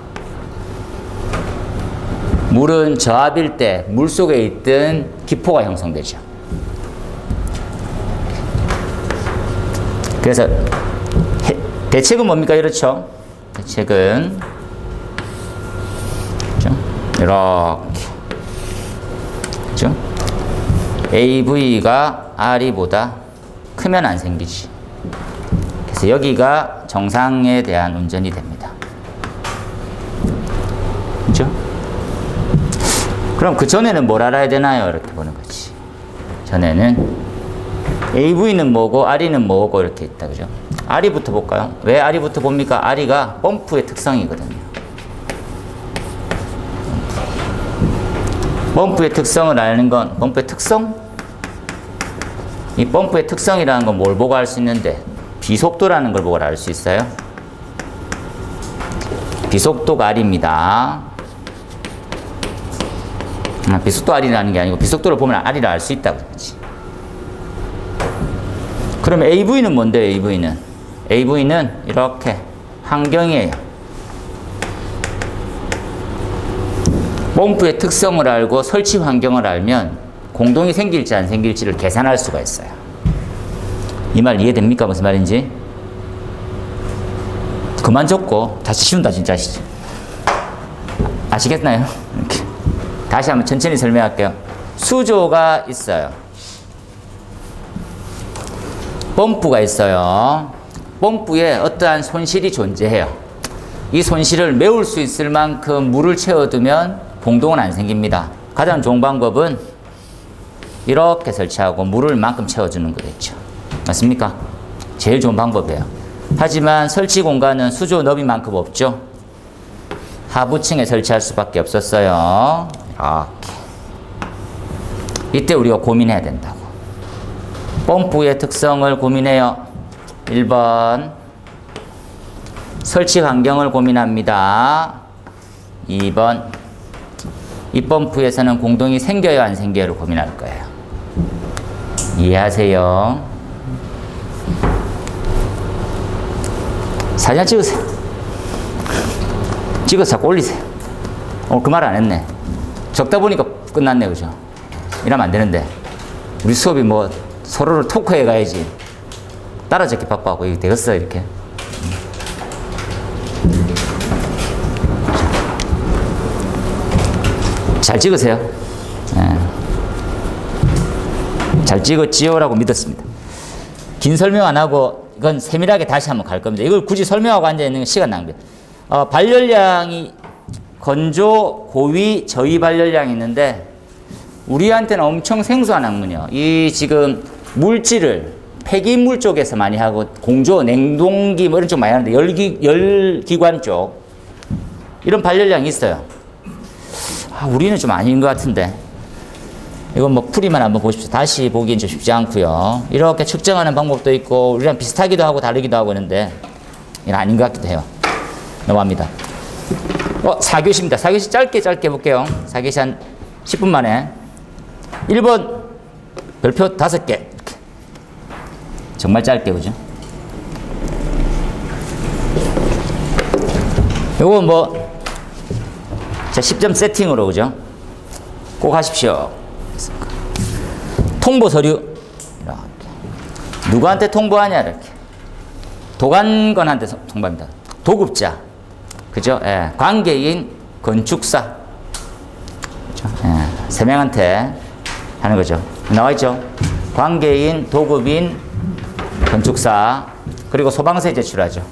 물은 저압일 때 물속에 있던 기포가 형성되죠. 그래서 대책은 뭡니까? 이렇죠. 대책은 이렇게 그렇죠? AV가 RE보다 크면 안 생기지. 그래서 여기가 정상에 대한 운전이 됩니다. 그렇죠? 그럼 그 전에는 뭘 알아야 되나요? 이렇게 보는 거지. 전에는 AV는 뭐고 RE는 뭐고 이렇게 있다. 그죠? RE부터 볼까요? 왜 RE부터 봅니까? RE가 펌프의 특성이거든요. 펌프의 특성을 아는 건, 펌프의 특성? 이 펌프의 특성이라는 건 뭘 보고 알 수 있는데, 비속도라는 걸 보고 알 수 있어요. 비속도가 R입니다. 비속도 R이라는 게 아니고, 비속도를 보면 R이라 알 수 있다고 그러지. 그럼 AV는 뭔데요, AV는? AV는 이렇게 환경이에요. 펌프의 특성을 알고 설치 환경을 알면 공동이 생길지 안 생길지를 계산할 수가 있어요. 이 말 이해됩니까? 무슨 말인지? 그만 적고 다시 쉬운다 진짜. 아시겠나요? 이렇게. 다시 한번 천천히 설명할게요. 수조가 있어요. 펌프가 있어요. 펌프에 어떠한 손실이 존재해요. 이 손실을 메울 수 있을 만큼 물을 채워두면 공동은 안 생깁니다. 가장 좋은 방법은 이렇게 설치하고 물을 만큼 채워주는 거겠죠. 맞습니까? 제일 좋은 방법이에요. 하지만 설치 공간은 수조 너비만큼 없죠. 하부층에 설치할 수밖에 없었어요. 이렇게. 이때 우리가 고민해야 된다고. 펌프의 특성을 고민해요. 1번 설치 환경을 고민합니다. 2번 이 펌프에서는 공동이 생겨요 안 생겨요를 고민할 거예요. 이해하세요? 사진 찍으세요. 찍어서 자꾸 올리세요. 오늘 그 말 안 했네. 적다 보니까 끝났네. 그죠? 이러면 안 되는데 우리 수업이 뭐 서로를 토크해 가야지. 따라 적기 바빠하고 이게 되겠어 이렇게. 잘 찍으세요. 네. 잘 찍었지요라고 믿었습니다. 긴 설명 안 하고 이건 세밀하게 다시 한번 갈 겁니다. 이걸 굳이 설명하고 앉아있는 건 시간 낭비. 발열량이 건조, 고위, 저위 발열량이 있는데 우리한테는 엄청 생소한 학문이요. 이 지금 물질을 폐기물 쪽에서 많이 하고 공조, 냉동기 뭐 이런 쪽 많이 하는데 열기관 쪽 이런 발열량이 있어요. 우리는 좀 아닌 것 같은데 이건 뭐 풀이만 한번 보십시오. 다시 보기엔 좀 쉽지 않고요. 이렇게 측정하는 방법도 있고 우리랑 비슷하기도 하고 다르기도 하고 있는데 이건 아닌 것 같기도 해요. 넘어갑니다. 4교시입니다. 4교시 짧게 볼게요. 4교시 한 10분 만에 1번 별표 5개 이렇게. 정말 짧게 그죠? 요건 뭐 자 10점 세팅으로 그죠? 꼭 하십시오. 통보 서류 이렇게. 누구한테 통보하냐 이렇게. 도관건한테 통보합니다. 도급자 그죠? 예. 관계인 건축사 그죠? 예. 3명한테 하는 거죠. 나와있죠? 관계인 도급인 건축사 그리고 소방서에 제출하죠.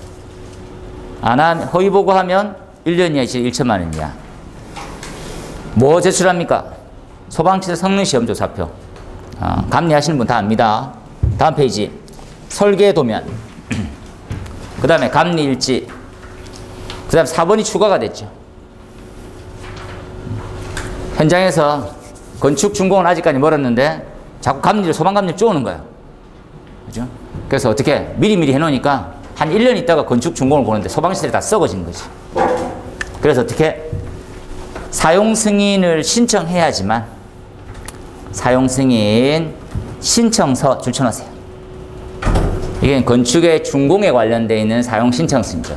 안 하면 허위 보고하면 1년 이하 1천만 원 이하. 뭐 제출합니까? 소방시설 성능시험 조사표. 감리하시는 분 다 압니다. 다음 페이지 설계 도면 그 다음에 감리 일지 그 다음 4번이 추가가 됐죠. 현장에서 건축 준공은 아직까지 멀었는데 자꾸 감리를 소방감리를 쪼는 거예요. 그죠? 그래서 어떻게 미리미리 해놓으니까 한 1년 있다가 건축 준공을 보는데 소방시설이 다 썩어진 거지. 그래서 어떻게 사용 승인을 신청해야지만 사용 승인 신청서 줄쳐놓으세요. 이게 건축의 준공에 관련되어 있는 사용 신청서입니다.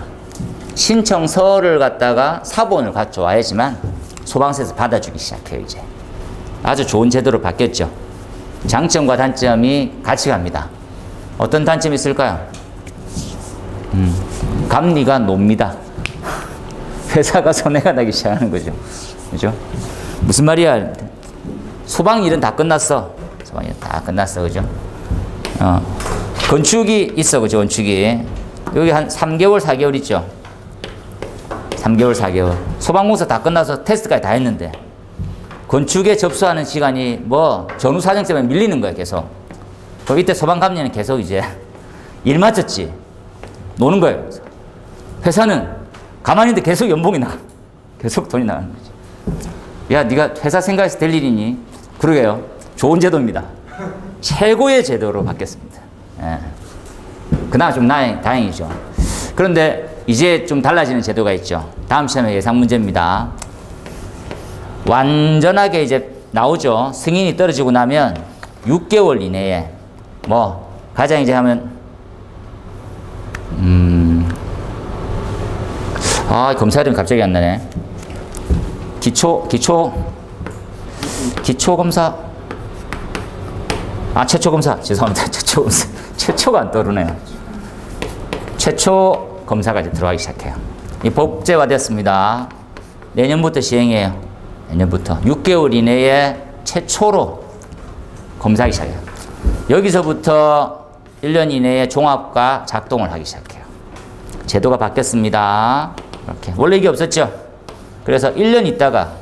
신청서를 갖다가 사본을 가져와야지만 소방서에서 받아주기 시작해요. 이제 아주 좋은 제도로 바뀌었죠. 장점과 단점이 같이 갑니다. 어떤 단점이 있을까요? 감리가 놉니다. 회사가 손해가 나기 시작하는 거죠. 그죠? 무슨 말이야? 소방 일은 다 끝났어. 소방 일은 다 끝났어. 그죠? 건축이 있어. 그죠? 건축이. 여기 한 3개월, 4개월 있죠? 3개월, 4개월. 소방공사 다 끝나서 테스트까지 다 했는데 건축에 접수하는 시간이 뭐 전후 사정 때문에 밀리는 거예요. 계속. 그럼 이때 소방감리는 계속 이제 일 맞췄지. 노는 거예요. 회사는 가만히 있는데 계속 연봉이 나가. 계속 돈이 나가는 거지. 야, 네가 회사 생각해서 될 일이니? 그러게요. 좋은 제도입니다. 최고의 제도로 바뀌었습니다. 예. 그나마 좀 다행이죠. 그런데 이제 좀 달라지는 제도가 있죠. 다음 시험의 예상 문제입니다. 완전하게 이제 나오죠. 승인이 떨어지고 나면 6개월 이내에 뭐 가장 이제 하면 검사 이름 갑자기 안 나네. 기초 검사. 최초 검사. 죄송합니다. 최초 검사. 최초가 안 떠오르네요. 최초 검사가 이제 들어가기 시작해요. 이 법제화되었습니다. 내년부터 시행해요. 내년부터 6개월 이내에 최초로 검사하기 시작해요. 여기서부터 1년 이내에 종합과 작동을 하기 시작해요. 제도가 바뀌었습니다. 이렇게. 원래 이게 없었죠. 그래서 1년 있다가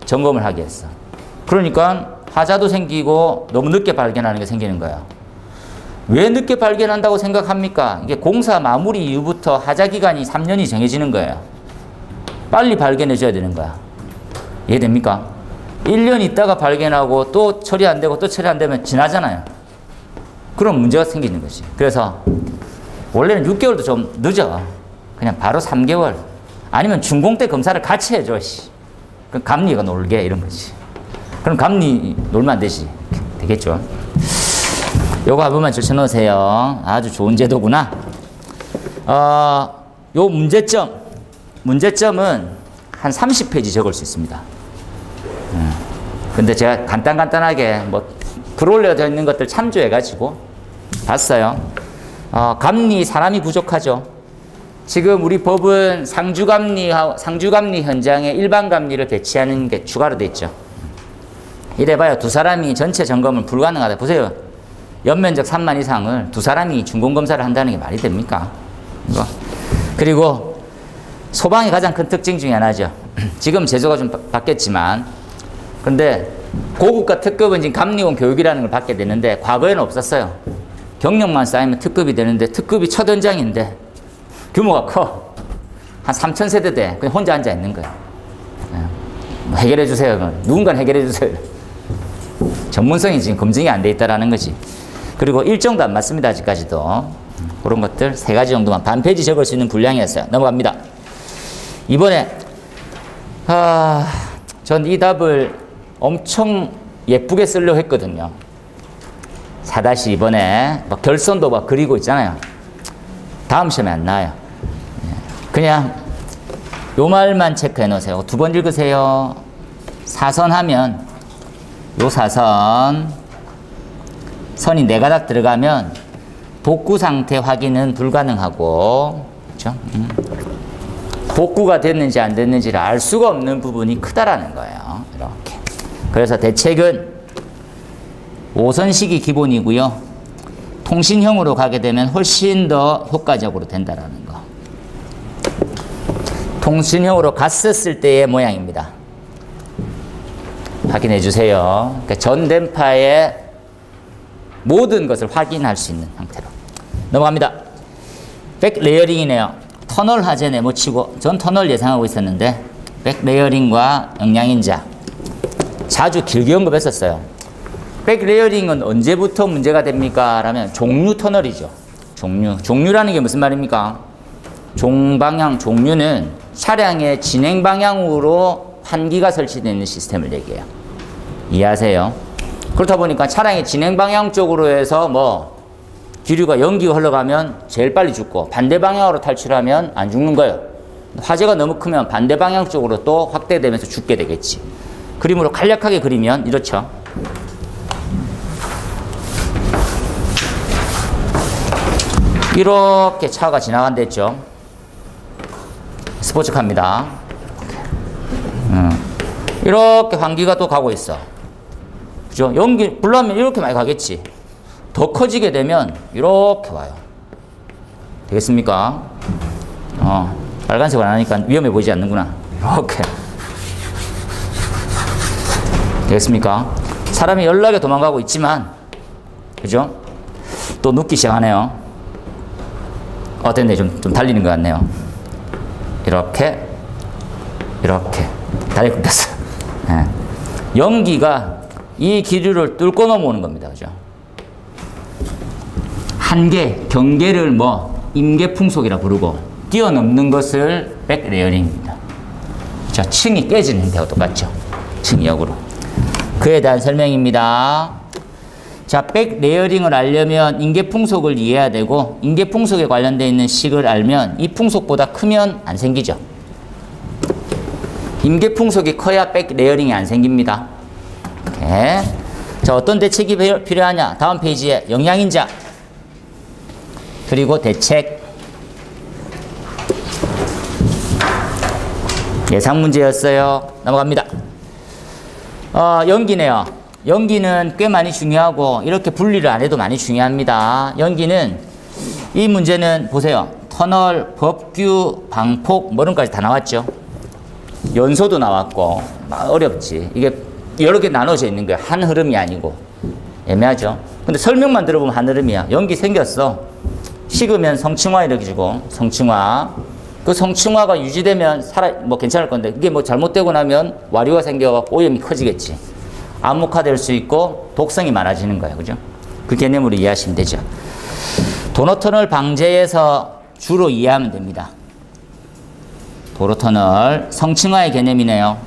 점검을 하게 했어. 그러니까 하자도 생기고 너무 늦게 발견하는 게 생기는 거예요. 왜 늦게 발견한다고 생각합니까? 이게 공사 마무리 이후부터 하자 기간이 3년이 정해지는 거예요. 빨리 발견해 줘야 되는 거야. 이해됩니까? 1년 있다가 발견하고 또 처리 안 되고 또 처리 안 되면 지나잖아요. 그럼 문제가 생기는 거지. 그래서 원래는 6개월도 좀 늦어. 그냥 바로 3개월. 아니면 준공 때 검사를 같이 해줘. 그럼 감리가 놀게 이런 거지. 그럼 감리 놀면 안 되지. 되겠죠. 요거 한 번만 적어놓으세요. 아주 좋은 제도구나. 요 문제점은 한 30페이지 적을 수 있습니다. 근데 제가 간단하게 뭐 글 올려져 있는 것들 참조해가지고 봤어요. 감리 사람이 부족하죠. 지금 우리 법은 상주감리 현장에 일반 감리를 배치하는 게 추가로 돼 있죠. 이래봐요. 2사람이 전체 점검은 불가능하다. 보세요. 연면적 3만 이상을 2사람이 준공검사를 한다는 게 말이 됩니까? 그리고 소방의 가장 큰 특징 중에 하나죠. 지금 제도가 좀 바뀌었지만 근데 고급과 특급은 지금 감리원 교육이라는 걸 받게 되는데 과거에는 없었어요. 경력만 쌓이면 특급이 되는데 특급이 첫 연장인데 규모가 커. 한 3,000세대 돼. 그냥 혼자 앉아 있는 거야. 뭐 해결해 주세요. 누군가는 해결해 주세요. 전문성이 지금 검증이 안 돼 있다라는 거지. 그리고 일정도 안 맞습니다. 아직까지도. 그런 것들 3가지 정도만 반 페이지 적을 수 있는 분량이었어요. 넘어갑니다. 이번에 전 이 답을 엄청 예쁘게 쓰려고 했거든요. 4-2번에 막 결선도 막 그리고 있잖아요. 다음 시험에 안 나와요. 그냥 요 말만 체크해 놓으세요. 2번 읽으세요. 사선 하면 요 사선 선이 4가닥 들어가면 복구 상태 확인은 불가능하고, 그렇죠? 복구가 됐는지 안 됐는지를 알 수가 없는 부분이 크다라는 거예요. 이렇게. 그래서 대책은 5선식이 기본이고요. 통신형으로 가게 되면 훨씬 더 효과적으로 된다라는 거. 통신형으로 갔었을 때의 모양입니다. 확인해 주세요. 그러니까 전電파의 모든 것을 확인할 수 있는 형태로. 넘어갑니다. 백레이어링이네요. 터널 하재 네모치고, 전 터널 예상하고 있었는데 백레이어링과 영양인자 자주 길게 언급했었어요. 백레이어링은 언제부터 문제가 됩니까? 라면 종류 터널이죠. 종류라는 게 무슨 말입니까? 종방향, 종류는 차량의 진행 방향으로 환기가 설치되어 있는 시스템을 얘기해요. 이해하세요? 그렇다 보니까 차량의 진행 방향 쪽으로 해서 뭐 기류가 연기가 흘러가면 제일 빨리 죽고, 반대 방향으로 탈출하면 안 죽는 거예요. 화재가 너무 크면 반대 방향 쪽으로 또 확대되면서 죽게 되겠지. 그림으로 간략하게 그리면 이렇죠. 이렇게 차가 지나간댔죠. 스포츠카입니다. 이렇게 환기가 또 가고 있어. 그죠? 연기, 불나면 이렇게 많이 가겠지. 더 커지게 되면 이렇게 와요. 되겠습니까? 빨간색을 안 하니까 위험해 보이지 않는구나. 이렇게. 되겠습니까? 사람이 연락에 도망가고 있지만, 그죠? 또 눕기 시작하네요. 됐네. 좀 달리는 것 같네요. 이렇게. 다리 굽혔어요. 네. 연기가 이 기류를 뚫고 넘어오는 겁니다. 그죠? 한계, 경계를 뭐 임계풍속이라 부르고, 뛰어넘는 것을 백레이어링입니다. 자, 층이 깨지는 데와 똑같죠. 층이 역으로. 그에 대한 설명입니다. 자, 백레이어링을 알려면 임계풍속을 이해해야 되고, 임계풍속에 관련되어 있는 식을 알면 이 풍속보다 크면 안 생기죠. 임계풍속이 커야 백레이어링이 안 생깁니다. 오케이. 자, 어떤 대책이 필요하냐? 다음 페이지에 영양인자, 그리고 대책. 예상 문제였어요. 넘어갑니다. 연기네요. 연기는 꽤 많이 중요하고, 이렇게 분리를 안 해도 많이 중요합니다. 연기는, 이 문제는 보세요. 터널, 법규, 방폭, 뭐런까지 다 나왔죠. 연소도 나왔고, 어렵지. 이게 여러 개 나눠져 있는 거야. 한 흐름이 아니고. 애매하죠. 근데 설명만 들어보면 한 흐름이야. 연기 생겼어. 식으면 성층화 이렇게 주고, 성층화. 그 성층화가 유지되면 뭐 괜찮을 건데, 이게 뭐 잘못되고 나면 와류가 생겨갖고 오염이 커지겠지. 암흑화될 수 있고 독성이 많아지는 거예요. 그죠? 그 개념으로 이해하시면 되죠. 도로터널 방제에서 주로 이해하면 됩니다. 도로터널, 성층화의 개념이네요.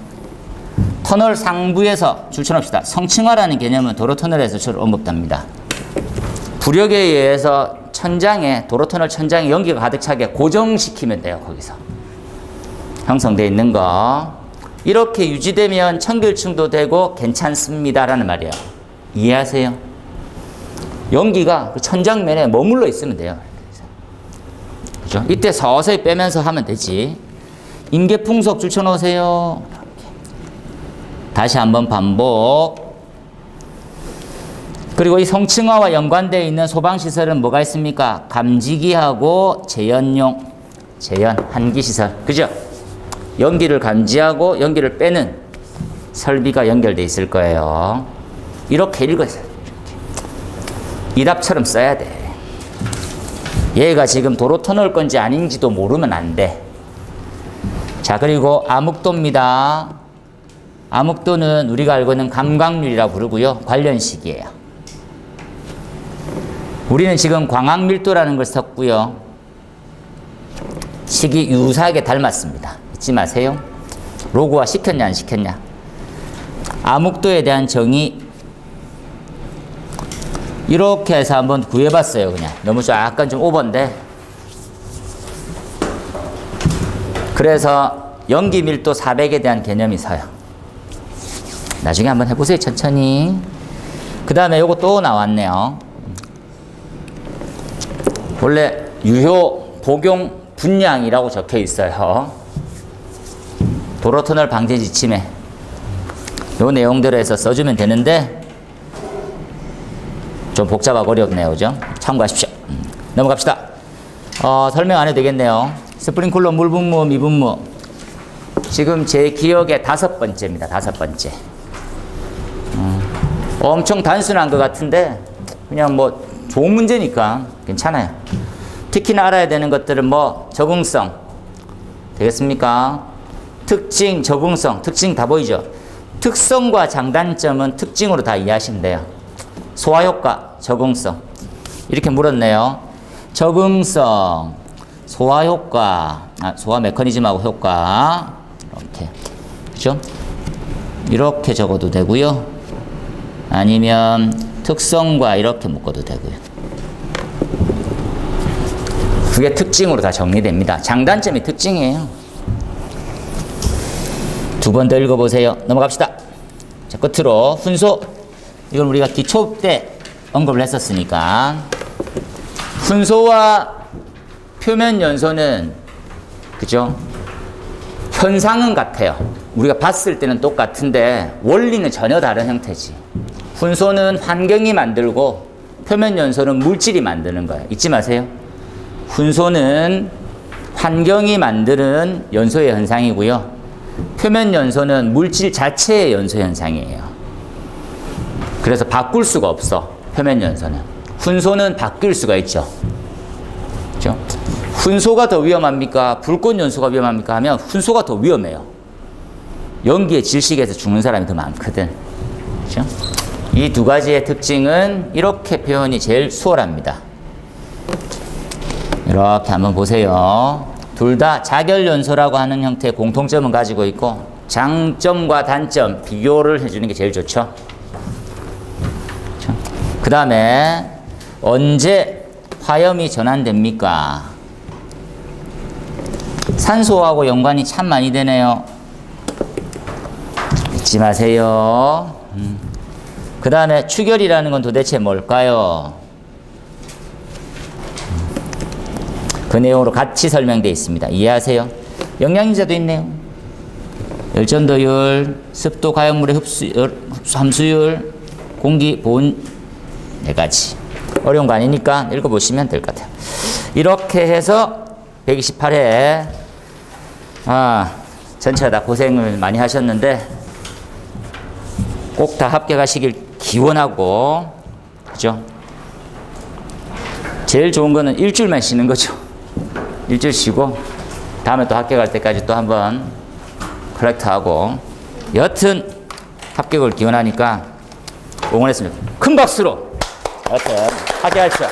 터널 상부에서 줄쳐놓읍시다. 성층화라는 개념은 도로터널에서 주로 언급됩니다. 부력에 의해서 천장에, 도로터널 천장에 연기가 가득 차게 고정시키면 돼요. 거기서 형성되어 있는 거. 이렇게 유지되면 청결층도 되고 괜찮습니다라는 말이에요. 이해하세요? 연기가 그 천장면에 머물러 있으면 돼요. 그죠? 이때 서서히 빼면서 하면 되지. 임계풍속 줄쳐놓으세요. 다시 한번 반복. 그리고 이 성층화와 연관되어 있는 소방시설은 뭐가 있습니까? 감지기하고 재연용, 재연, 한기시설. 그죠? 연기를 감지하고 연기를 빼는 설비가 연결되어 있을 거예요. 이렇게 읽어서 이 답처럼 써야 돼. 얘가 지금 도로 터널 건지 아닌지도 모르면 안 돼. 자, 그리고 암흑도입니다. 암흑도는 우리가 알고 있는 감광률이라고 부르고요. 관련식이에요. 우리는 지금 광학밀도라는 걸 썼고요. 식이 유사하게 닮았습니다. 잊지 마세요. 로그화 시켰냐 안 시켰냐. 암흑도에 대한 정의 이렇게 해서 한번 구해봤어요. 그냥 너무 약간 좀 오버인데. 그래서 연기 밀도 400에 대한 개념이 서요. 나중에 한번 해보세요. 천천히. 그 다음에 요거 또 나왔네요. 원래 유효 복용 분량이라고 적혀 있어요. 도로터널 방제 지침에 요 내용대로 해서 써주면 되는데 좀 복잡하고 어렵네요. 그죠? 참고하십시오. 넘어갑시다. 설명 안 해도 되겠네요. 스프링클러 물분무, 미분무. 지금 제 기억에 5번째입니다. 5번째. 엄청 단순한 것 같은데 그냥 뭐 좋은 문제니까 괜찮아요. 특히나 알아야 되는 것들은 뭐 적응성 되겠습니까? 특징, 적응성, 특징 다 보이죠? 특성과 장단점은 특징으로 다 이해하시면 돼요. 소화효과, 적응성 이렇게 물었네요. 적응성, 소화효과, 소화 메커니즘하고 효과 이렇게 그죠? 이렇게 적어도 되고요. 아니면 특성과 이렇게 묶어도 되고요. 그게 특징으로 다 정리됩니다. 장단점이 특징이에요. 두 번 더 읽어보세요. 넘어갑시다. 자, 끝으로 훈소. 이건 우리가 기초 때 언급을 했었으니까. 훈소와 표면 연소는 그죠? 현상은 같아요. 우리가 봤을 때는 똑같은데 원리는 전혀 다른 형태지. 훈소는 환경이 만들고 표면 연소는 물질이 만드는 거예요. 잊지 마세요. 훈소는 환경이 만드는 연소의 현상이고요. 표면 연소는 물질 자체의 연소 현상이에요. 그래서 바꿀 수가 없어. 표면 연소는. 훈소는 바뀔 수가 있죠. 그렇죠? 훈소가 더 위험합니까? 불꽃 연소가 위험합니까? 하면 훈소가 더 위험해요. 연기에 질식해서 죽는 사람이 더 많거든. 그렇죠? 이 두 가지의 특징은 이렇게 표현이 제일 수월합니다. 이렇게 한번 보세요. 둘 다 자결연소라고 하는 형태의 공통점은 가지고 있고 장점과 단점 비교를 해주는 게 제일 좋죠. 그 다음에 언제 화염이 전환됩니까? 산소하고 연관이 참 많이 되네요. 잊지 마세요. 그 다음에 추결이라는 건 도대체 뭘까요? 그 내용으로 같이 설명되어 있습니다. 이해하세요? 영양인자도 있네요. 열전도율, 습도, 가역물의 함수율, 공기, 보온 4가지. 어려운 거 아니니까 읽어보시면 될 것 같아요. 이렇게 해서 128회 전체가 다 고생을 많이 하셨는데 꼭 다 합격하시길 기원하고 그죠? 제일 좋은 거는 일주일만 쉬는 거죠. 일주일 쉬고 다음에 또 합격할 때까지 또 한번 컬렉트하고 여튼 합격을 기원하니까 응원했습니다. 큰 박수로 여튼 합격하십시오.